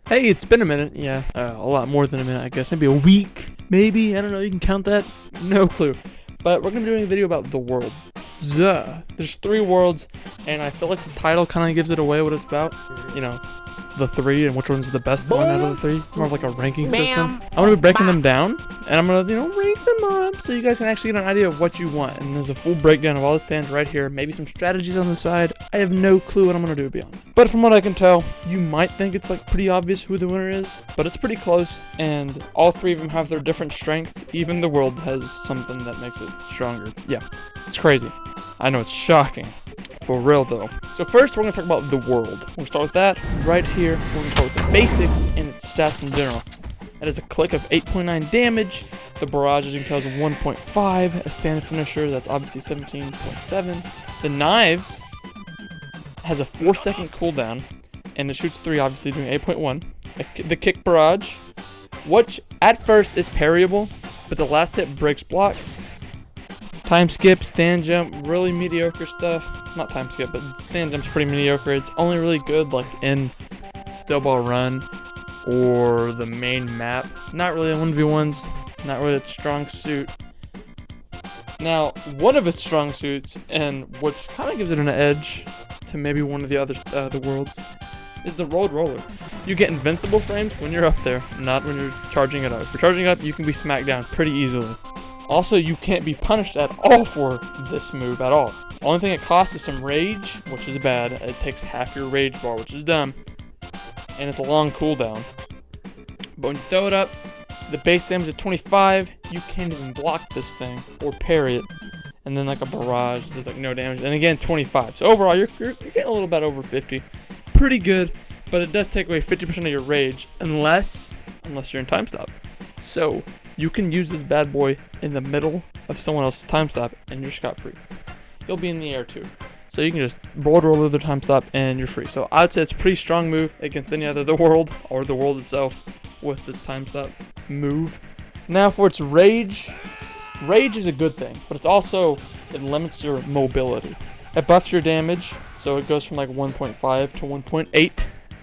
Hey, it's been a minute. Yeah, a lot more than a minute, I guess. Maybe a week. Maybe. I don't know. You can count that. No clue. But we're going to be doing a video about the world. There's 3 worlds, and I feel like the title kind of gives it away what it's about. You know, the 3 and which one's the best one out of the 3. More of like a ranking system. I'm going to be breaking them down, and I'm going to, rank them up so you guys can actually get an idea of what you want. And there's a full breakdown of all the stands right here. Maybe some strategies on the side. I have no clue what I'm going to do, to be honest. But from what I can tell, you might think it's like pretty obvious who the winner is, but it's pretty close, and all 3 of them have their different strengths. Even the world has something that makes it stronger. Yeah, it's crazy. I know, it's shocking. For real though. So first we're going to talk about the world. We're going to start with that right here. We're going to start with the basics and its stats in general. That is a click of 8.9 damage. The barrage, as you can tell, is 1.5. A stand finisher, that's obviously 17.7. The knives has a 4-second cooldown, and it shoots 3, obviously doing 8.1. The kick barrage, which at first is parryable, but the last hit breaks block. Time skip, stand jump, really mediocre stuff. Not time skip, but stand jump's pretty mediocre. It's only really good like in still ball run or the main map. Not really 1v1s, not really its strong suit. Now, one of its strong suits, and which kind of gives it an edge to maybe one of the other the worlds, is the rolled roller. You get invincible frames when you're up there, not when you're charging it up. If you're charging up, you can be smacked down pretty easily. Also, you can't be punished at all for this move at all. Only thing it costs is some rage, which is bad. It takes half your rage bar, which is dumb. And it's a long cooldown. But when you throw it up, the base damage at 25, you can't even block this thing or parry it. And then like a barrage, there's like no damage. And again, 25. So overall, you're getting a little bit over 50. Pretty good, but it does take away 50% of your rage unless you're in time stop. So you can use this bad boy in the middle of someone else's time stop and you're scot-free. You'll be in the air too. So you can just board roll their time stop and you're free. So I'd say it's a pretty strong move against any other the world or the world itself with the time stop move. Now for its rage. Rage is a good thing, but it's also, it limits your mobility. It buffs your damage, so it goes from like 1.5 to 1.8.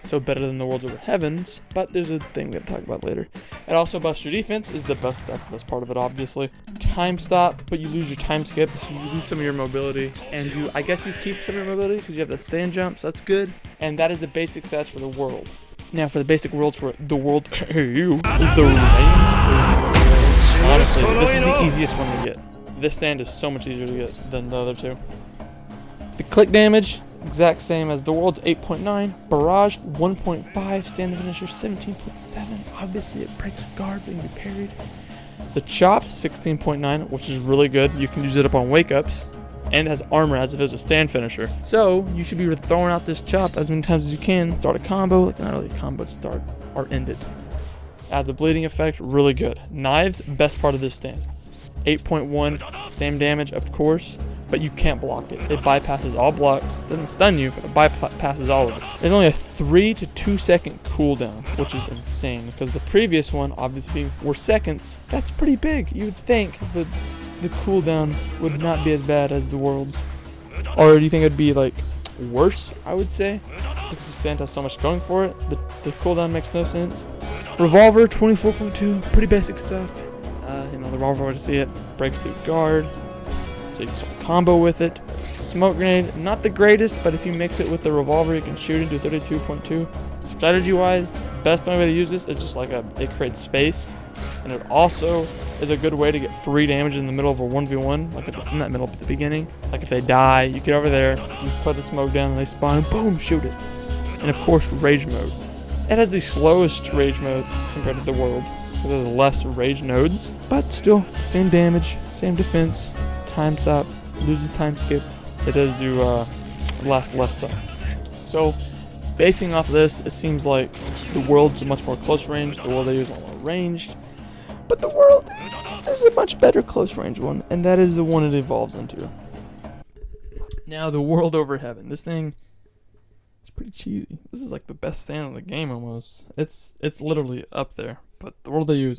So better than the worlds over heavens, but there's a thing we'll talk about later. It also buffs your defense, that's the best part of it, obviously. Time stop, but you lose your time skip, so you lose some of your mobility, and I guess you keep some of your mobility because you have the stand jump, so that's good. And that is the basic stats for the world. Now for the basic worlds for the world, the range. Honestly, this is the easiest one to get. This stand is so much easier to get than the other 2. The click damage, exact same as the world's 8.9, barrage 1.5, stand finisher 17.7. Obviously it breaks guard but can be parried. The chop 16.9, which is really good. You can use it up on wake ups, and it has armor as if it was a stand finisher. So you should be throwing out this chop as many times as you can. Start a combo, like not really a combo, start or end it. Adds a bleeding effect, really good. Knives, best part of this stand. 8.1, same damage of course, but you can't block it. It bypasses all blocks, doesn't stun you, but it bypasses all of it. There's only a 3 to 2 second cooldown, which is insane, because the previous one, obviously being 4 seconds, that's pretty big. You would think that the cooldown would not be as bad as the world's. Or do you think it'd be like worse, I would say, because the stand has so much going for it. The cooldown makes no sense. Revolver, 24.2, pretty basic stuff. The revolver, when you see it, breaks through guard, so you can start a combo with it. Smoke grenade, not the greatest, but if you mix it with the revolver, you can shoot into 32.2. Strategy-wise, best way to use this is just like it creates space, and it also is a good way to get free damage in the middle of a 1v1, like in that middle, at the beginning. Like if they die, you get over there, you put the smoke down, and they spawn, and boom, shoot it. And of course, rage mode. It has the slowest rage mode compared to the world, because it has less rage nodes, but still, same damage, same defense, time stop, loses time skip. It does do less stuff. So, basing off of this, it seems like the world's a much more close range, the world they use is more ranged, but the world is a much better close range one, and that is the one it evolves into. Now, the world over heaven. This thing, it's pretty cheesy. This is like the best stand in the game almost. It's literally up there. But the world they use,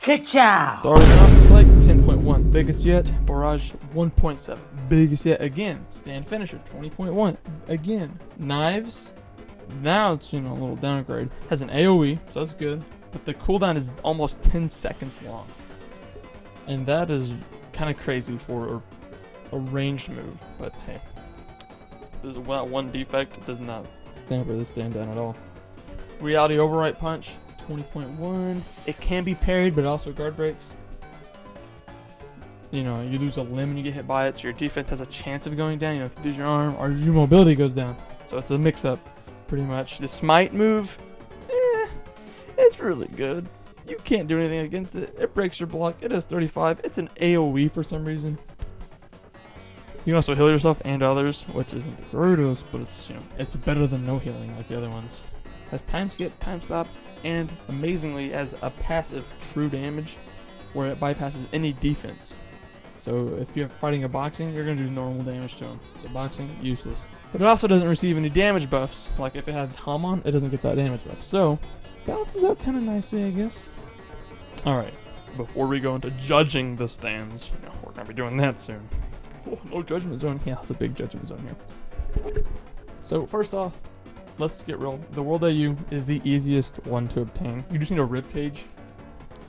Ka-chow! starting off like 10.1, biggest yet. Barrage 1.7, biggest yet. Again, stand finisher, 20.1. Again, knives. Now it's, a little downgrade. Has an AoE, so that's good. But the cooldown is almost 10 seconds long. And that is kind of crazy for a ranged move. But hey, there's one defect. It does not stand down at all. Reality Overwrite Punch, 20.1. It can be parried, but also guard breaks. You lose a limb and you get hit by it, so your defense has a chance of going down. If you lose your arm, or your mobility goes down. So it's a mix-up, pretty much. The Smite move, it's really good. You can't do anything against it. It breaks your block. It has 35. It's an AoE for some reason. You can also heal yourself and others, which isn't the greatest, but it's it's better than no healing like the other ones. Has time skip, time stop, and amazingly has a passive true damage where it bypasses any defense. So if you're fighting a boxing, you're going to do normal damage to him. So boxing, useless. But it also doesn't receive any damage buffs. Like if it had Hum on, it doesn't get that damage buff. So balances out kind of nicely, I guess. Alright, before we go into judging the stands, we're going to be doing that soon. Oh, no judgment zone. Yeah, it's a big judgment zone here. So first off, let's get real. The World AU is the easiest one to obtain. You just need a rib cage,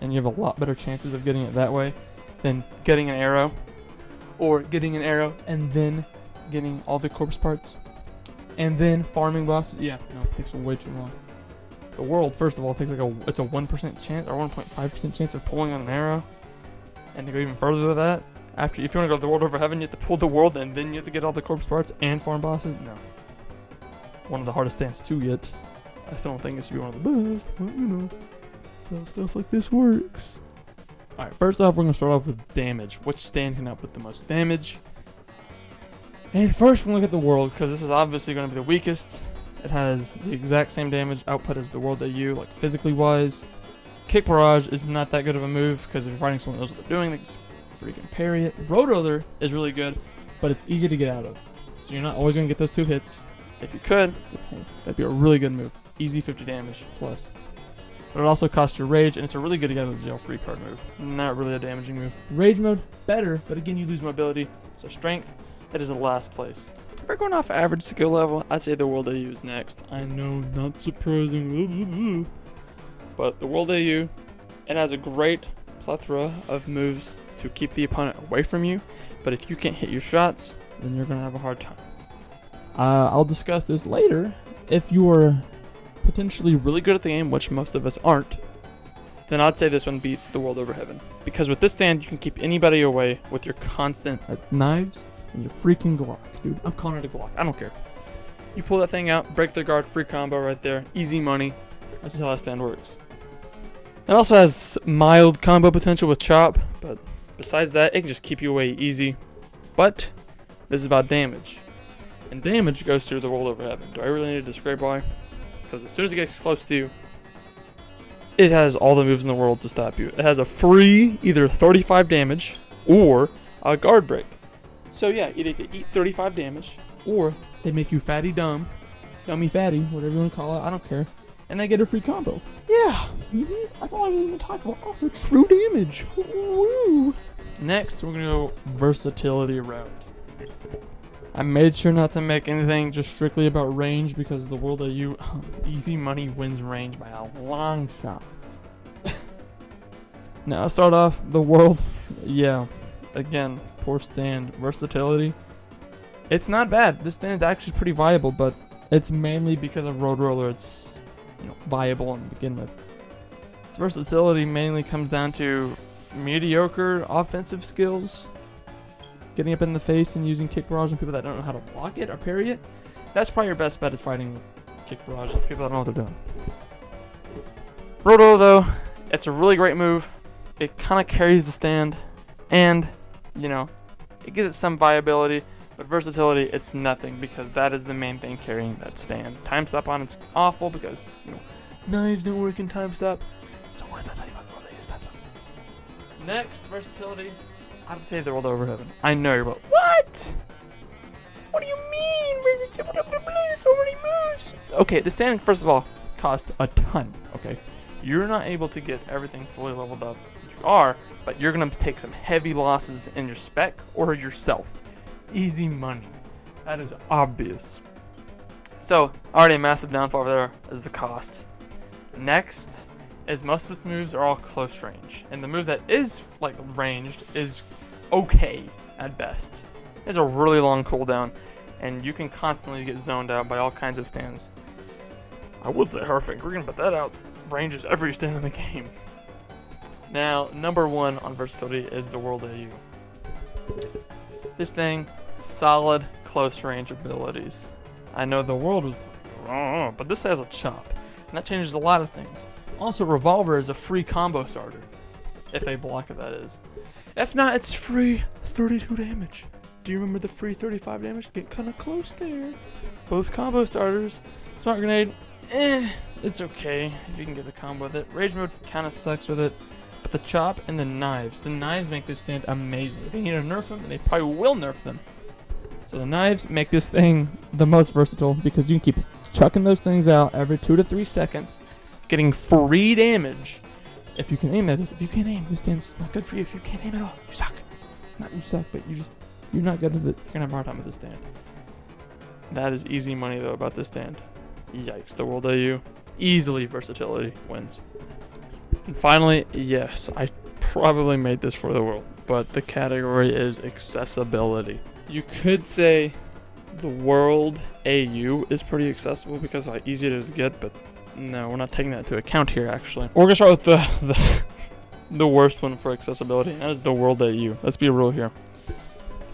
and you have a lot better chances of getting it that way than getting an arrow, or getting an arrow and then getting all the corpse parts, and then farming bosses. Yeah, no, it takes way too long. The World, first of all, takes it's a 1% chance or 1.5% chance of pulling on an arrow, and to go even further with that, if you want to go to the World over Heaven, you have to pull the World and then you have to get all the corpse parts and farm bosses. No, one of the hardest stands to get. I still don't think it should be one of the best, but so stuff like this works. Alright, first off, we're going to start off with damage. Which stand can output the most damage? And first, we're going to look at the World, because this is obviously going to be the weakest. It has the exact same damage output as the World AU, like physically wise. Kick Barrage is not that good of a move, because if you're fighting someone that knows what they're doing, they can freaking parry it. Road Roller is really good, but it's easy to get out of. So you're not always going to get those 2 hits. If you could, that'd be a really good move. Easy 50 damage plus. But it also costs your Rage, and it's a really good get out of jail free card move. Not really a damaging move. Rage mode, better, but again, you lose mobility. So Strength, it is the last place. If we're going off average skill level, I'd say the World AU is next. I know, not surprising. But the World AU, it has a great plethora of moves to keep the opponent away from you. But if you can't hit your shots, then you're going to have a hard time. I'll discuss this later. If you are potentially really good at the game, which most of us aren't, then I'd say this one beats the World Over Heaven. Because with this stand, you can keep anybody away with your constant knives and your freaking Glock. Dude, I'm calling it a Glock. I don't care. You pull that thing out, break their guard, free combo right there. Easy money. That's just how that stand works. It also has mild combo potential with Chop, but besides that, it can just keep you away easy. But this is about damage. And damage goes through the World Over Heaven. Do I really need to describe why? Because as soon as it gets close to you, it has all the moves in the world to stop you. It has a free either 35 damage or a guard break. So yeah, either you eat 35 damage or they make you fatty dumb, dummy fatty, whatever you want to call it, I don't care. And they get a free combo. Yeah, that's all I really want to talk about. Also, true damage. Woo! Next, we're going to go versatility route. I made sure not to make anything just strictly about range because the World AU, easy money wins range by a long shot. Now, I'll start off the World. Yeah, again, poor stand. Versatility. It's not bad. This stand is actually pretty viable, but it's mainly because of Road Roller. It's viable to begin with. Its versatility mainly comes down to mediocre offensive skills. Getting up in the face and using Kick Barrage on people that don't know how to block it or parry it. That's probably your best bet is fighting with Kick Barrage. People that don't know what they're doing. Roto, though, it's a really great move. It kind of carries the stand. And, it gives it some viability. But versatility, it's nothing because that is the main thing carrying that stand. Time stop on it's awful because, knives don't work in time stop. So what does that tell you about the World AU's time stop? Next, versatility. I'd say the World Over Heaven. I know you're about, what? What do you mean? So many moves. Okay, the stand, first of all, costs a ton, okay? You're not able to get everything fully leveled up. You are, but you're going to take some heavy losses in your spec or yourself. easy money. That is obvious. So, already a massive downfall over there is the cost. Next is most of its moves are all close range. And the move that is like ranged is okay at best. It's a really long cooldown, and you can constantly get zoned out by all kinds of stands. I would say Herfing Green, but that outranges every stand in the game. Now, number 1 on versatility is the World AU. This thing, solid close range abilities. I know the world was like, but this has a chop, and that changes a lot of things. Also, Revolver is a free combo starter, if they block it, that is. If not, it's free 32 damage. Do you remember the free 35 damage? Get kind of close there. Both combo starters. Smart Grenade, it's okay if you can get the combo with it. Rage Mode kind of sucks with it. But the chop and the knives make this stand amazing. If they need to nerf them, and they probably will nerf them. So the knives make this thing the most versatile because you can keep chucking those things out every 2 to 3 seconds, getting free damage. If you can aim at this, if you can't aim, this stand's not good for you. If you can't aim at all, you suck. Not you suck, but you're not good with it. You're gonna have a hard time with this stand. That is easy money though about this stand. Yikes, the World AU. Easily versatility wins. And finally, yes, I probably made this for the world, but the category is accessibility. You could say the World AU is pretty accessible because of how easy it is to get, but no, we're not taking that into account here actually. We're gonna start with the worst one for accessibility, and that is the World AU. Let's be real here.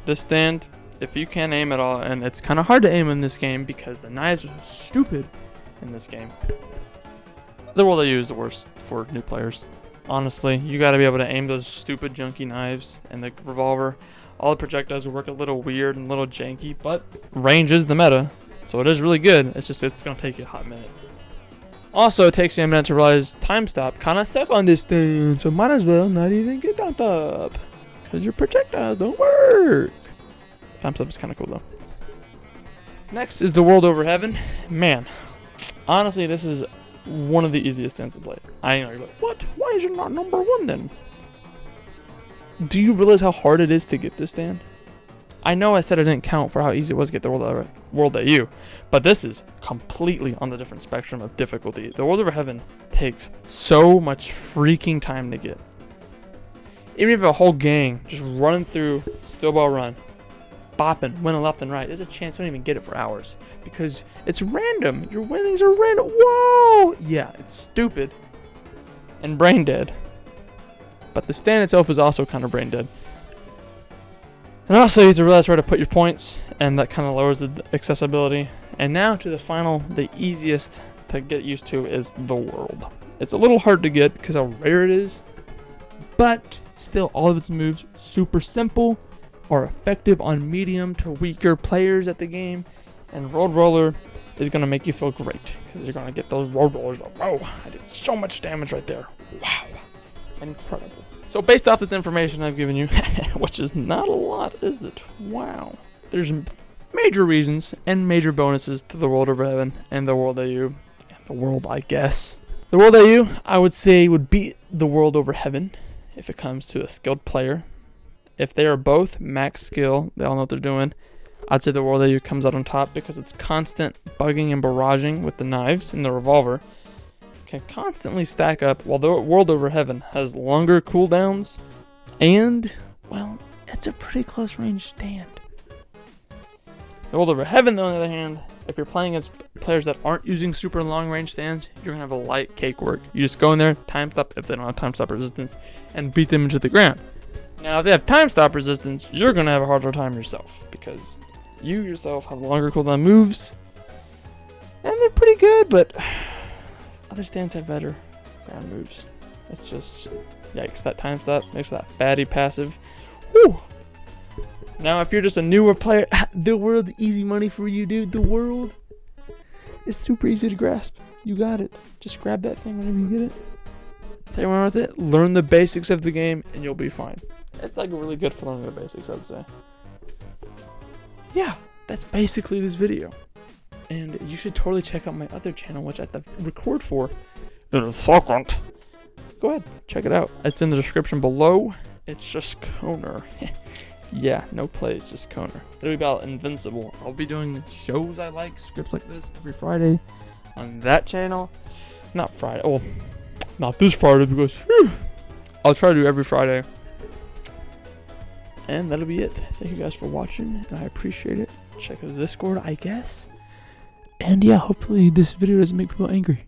This stand, if you can't aim at all, and it's kind of hard to aim in this game because the knives are so stupid in this game. The World AU is the worst for new players. Honestly, you gotta be able to aim those stupid junky knives, and the Revolver, all the projectiles will work a little weird and a little janky, but range is the meta, so it is really good. It's gonna take you a hot minute. Also, it takes you a minute to realize time stop kinda suck on this thing, so might as well not even get time stop, because your projectiles don't work. Time stop is kinda cool though. Next is the World Over Heaven. Man, honestly, this is one of the easiest stands to play. I know, you're like, what? Why is it not number 1 then? Do you realize how hard it is to get this stand? I know I said I didn't count for how easy it was to get the World AU, but this is completely on the different spectrum of difficulty. The World Over Heaven takes so much freaking time to get. Even if a whole gang just running through Steel Ball Run, bopping, winning left and right, there's a chance you don't even get it for hours because it's random. Your winnings are random. Whoa! Yeah, it's stupid and brain dead. But the stand itself is also kind of brain dead. And also, you have to realize where to put your points, and that kind of lowers the accessibility. And now to the final, the easiest to get used to is the World. It's a little hard to get because how rare it is, but still all of its moves super simple, are effective on medium to weaker players at the game, and Road Roller is going to make you feel great because you're going to get those Road Rollers. Whoa, I did so much damage right there. Wow, incredible. So based off this information I've given you, which is not a lot, is it? Wow. There's major reasons and major bonuses to the World Over Heaven and the World AU. And the World, I guess. The World AU, I would say, would beat the World Over Heaven if it comes to a skilled player. If they are both max skill, they all know what they're doing, I'd say the World AU comes out on top because it's constant bugging and barraging with the knives and the Revolver. Can constantly stack up, while the World Over Heaven has longer cooldowns, and, well, it's a pretty close range stand. The World Over Heaven, though, on the other hand, if you're playing against players that aren't using super long range stands, you're going to have a light cakework. You just go in there, time stop if they don't have time stop resistance, and beat them into the ground. Now, if they have time stop resistance, you're going to have a harder time yourself, because you yourself have longer cooldown moves, and they're pretty good, but other stands have better ground moves. It's just, yikes, that time stop makes for that fatty passive. Whew. Now, if you're just a newer player, the World's easy money for you, dude. The World is super easy to grasp. You got it. Just grab that thing whenever you get it. Play around with it. Learn the basics of the game, and you'll be fine. It's like really good for learning the basics, I'd say. Yeah, that's basically this video. And you should totally check out my other channel, which I have to record for in a second. Go ahead, check it out. It's in the description below. It's just Koner. Yeah, no plays, just Koner. It'll be about Invincible. I'll be doing shows I like, scripts like this every Friday on that channel. Not Friday. Oh, not this Friday because I'll try to do every Friday. And that'll be it. Thank you guys for watching, and I appreciate it. Check out the Discord, I guess. And yeah, hopefully this video doesn't make people angry.